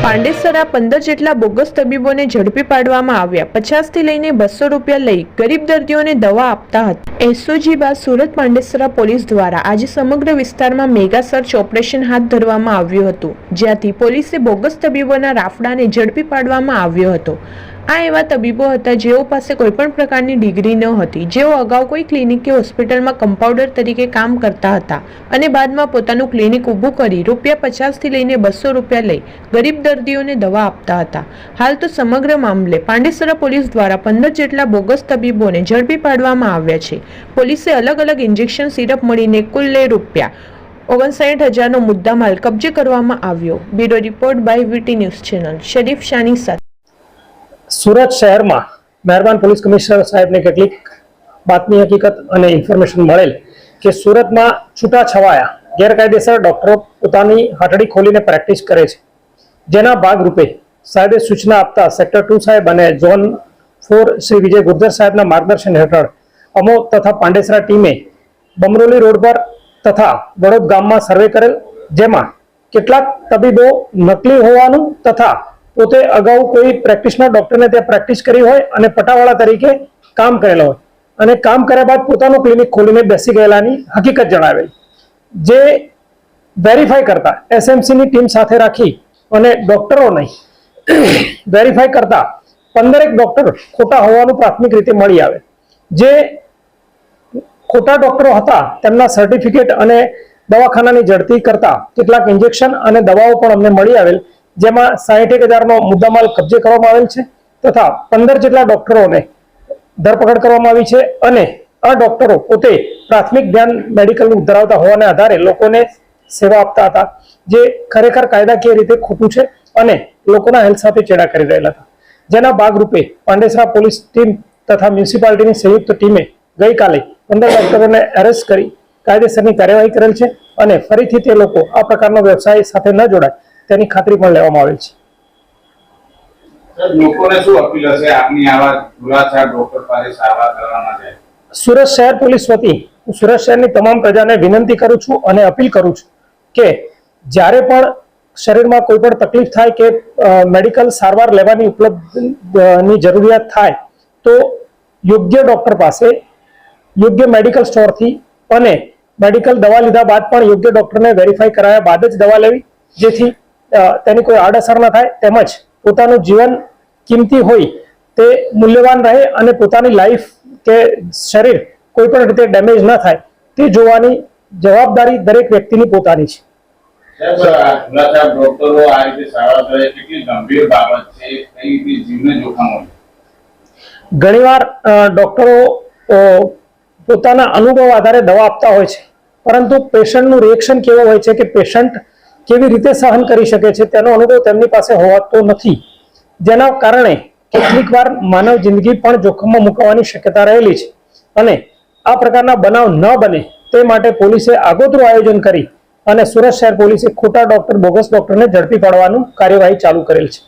પાંડેસરા 15 જેટલા બોગસ તબીબોને ઝડપી પાડવામાં આવ્યા। 50 થી લઈને 200 રૂપિયા લઈ ગરીબ દર્દીઓને દવા આપતા હતા। એસઓજી બાદ સુરત પાંડેસરા પોલીસ દ્વારા આજે સમગ્ર વિસ્તારમાં મેગા સર્ચ ઓપરેશન હાથ ધરવામાં આવ્યું હતું, જ્યાંથી પોલીસે બોગસ તબીબોના રાફડાને ઝડપી પાડવામાં આવ્યો હતો। આ એવા તબીબો હતા જેઓ પાસે કોઈપણ પ્રકારની ડિગ્રી ન હતી, જેઓ અગાઉ કોઈ ક્લિનિક કે હોસ્પિટલમાં કમ્પાઉન્ડર તરીકે કામ કરતા હતા અને બાદમાં પોતાનું ક્લિનિક ઊભું કરી રૂપિયા 50 થી લઈને 200 રૂપિયા લઈ ગરીબ દર્દીઓને દવા આપતા હતા। હાલ તો સમગ્ર મામલે પાંડેસરા પોલીસ દ્વારા 15 જેટલા બોગસ તબીબોને ઝડપી પાડવામાં આવ્યા છે। પોલીસે અલગ અલગ ઇન્જેક્શન સિરપ મળીને કુલ રૂપિયા 59,000નો મુદ્દામાલ કબજે કરવામાં આવ્યો। Bureau report by VTV news channel. Sharif શાની સાથે। સુરત શહેરમાં મહેરબાન પોલીસ કમિશનર સાહેબને કેટલીક બાતમી હકીકત અને ઇન્ફોર્મેશન મળેલ કે સુરતમાં છૂટાછવાયા ગેરકાયદેસર ડોક્ટરો પોતાની હથડી ખોલીને પ્રેક્ટિસ કરે છે, જેના ભાગરૂપે સાહેબે સૂચના આપતા સેક્ટર 2 સાહેબ અને ઝોન 4 શ્રી વિજય ગુર્જર સાહેબના માર્ગદર્શન હેઠળ અમો તથા પાંડેસરા ટીમે બમરોલી રોડ પર તથા વડોદ ગામમાં સર્વે કરેલ, જેમાં કેટલાક તબીબો નકલી હોવાનું તથા પોતે અગાઉ કોઈ પ્રેક્ટિશનર ડોક્ટરને ત્યાં પ્રેક્ટિસ કરી હોય અને પટાવાળા તરીકે કામ કરેલા હોય અને કામ કર્યા બાદ પોતાનું ક્લિનિક ખોલીને બેસી ગયેલાની હકીકત જણાવેલ, જે વેરીફાઈ કરતા એસએમસીની ટીમ સાથે રાખી અને ડોક્ટરોને વેરીફાઈ કરતા 15 ડોક્ટર ખોટા હોવાનું પ્રાથમિક રીતે મળી આવે। જે ખોટા ડોક્ટરો હતા તેમના સર્ટિફિકેટ અને દવાખાનાની ઝડપી કરતા કેટલાક ઇન્જેક્શન અને દવાઓ પણ અમને મળી આવેલ, જેમાં 61,000નો મુદ્દામાલ કબજે કરવામાં આવેલ છે તથા 15 જેટલા ડોક્ટરોને ધરપકડ કરવામાં આવી છે અને આ ડોક્ટરો પોતે પ્રાથમિક જ્ઞાન મેડિકલનું ધરાવતા હોવાને આધારે લોકોને સેવા આપતા હતા, જે ખરેખર કાયદાકીય રીતે ખોટું છે અને લોકોના હેલ્થ સાથે ચેડા કરી રહેલા હતા। જેના ભાગરૂપે પાંડેસરા પોલીસ ટીમ તથા મ્યુનિસિપાલિટીની સંયુક્ત ટીમે ગઈકાલે 15 ડોક્ટરોને એરેસ્ટ કરી કાયદેસરની કાર્યવાહી કરેલ છે અને ફરીથી તે લોકો આ પ્રકારનો વ્યવસાય સાથે ન જોડાય તેની ખાતરી પણ લેવામાં આવેલ છે। લોકોને શું અપીલ હશે આપની આવા દુરાચાર ડોક્ટર પાસે સારવાર કરવા માટે? સુરત શહેર પોલીસ વતી સુરત શહેરની તમામ પ્રજાને વિનંતી કરું છું અને અપીલ કરું છું કે જ્યારે પણ શરીરમાં કોઈ પણ તકલીફ થાય કે મેડિકલ સારવાર લેવાની ઉપલબ્ધની જરૂરિયાત થાય તો યોગ્ય ડોક્ટર પાસે યોગ્ય મેડિકલ સ્ટોરથી અને મેડિકલ દવા લીધા બાદ પણ યોગ્ય ડોક્ટરને વેરીફાઈ કરાયા બાદ જ દવા લેવી, જેથી તેની કોઈ આડઅસર ન થાય તેમજ પોતાનું જીવન કિંમતી હોય તે મૂલ્યવાન રહે અને પોતાની લાઈફ કે શરીર કોઈ પણ રીતે ડેમેજ ન થાય તે જોવાની જવાબદારી દરેક વ્યક્તિની પોતાની છે। ઘણીવાર ડોક્ટરો પોતાના અનુભવ આધારે દવા આપતા હોય છે, પરંતુ પેશન્ટનું રિએક્શન કેવું હોય છે કે પેશન્ટ કેવી રીતે સહન કરી શકે છે તેનો અનુભવ તેમની પાસે હોતો નથી, જેના કારણે કેટલીક વાર માનવ જિંદગી પણ જોખમમાં મુકાવાની શક્યતા રહેલી છે અને આ પ્રકારના બનાવ ન બને તે માટે પોલીસે આગોતરું આયોજન કરી અને સુરત શહેર પોલીસે ખોટા ડોક્ટર બોગસ ડોક્ટરને ઝડપી પાડવાનું કાર્યવાહી ચાલુ કરેલ છે।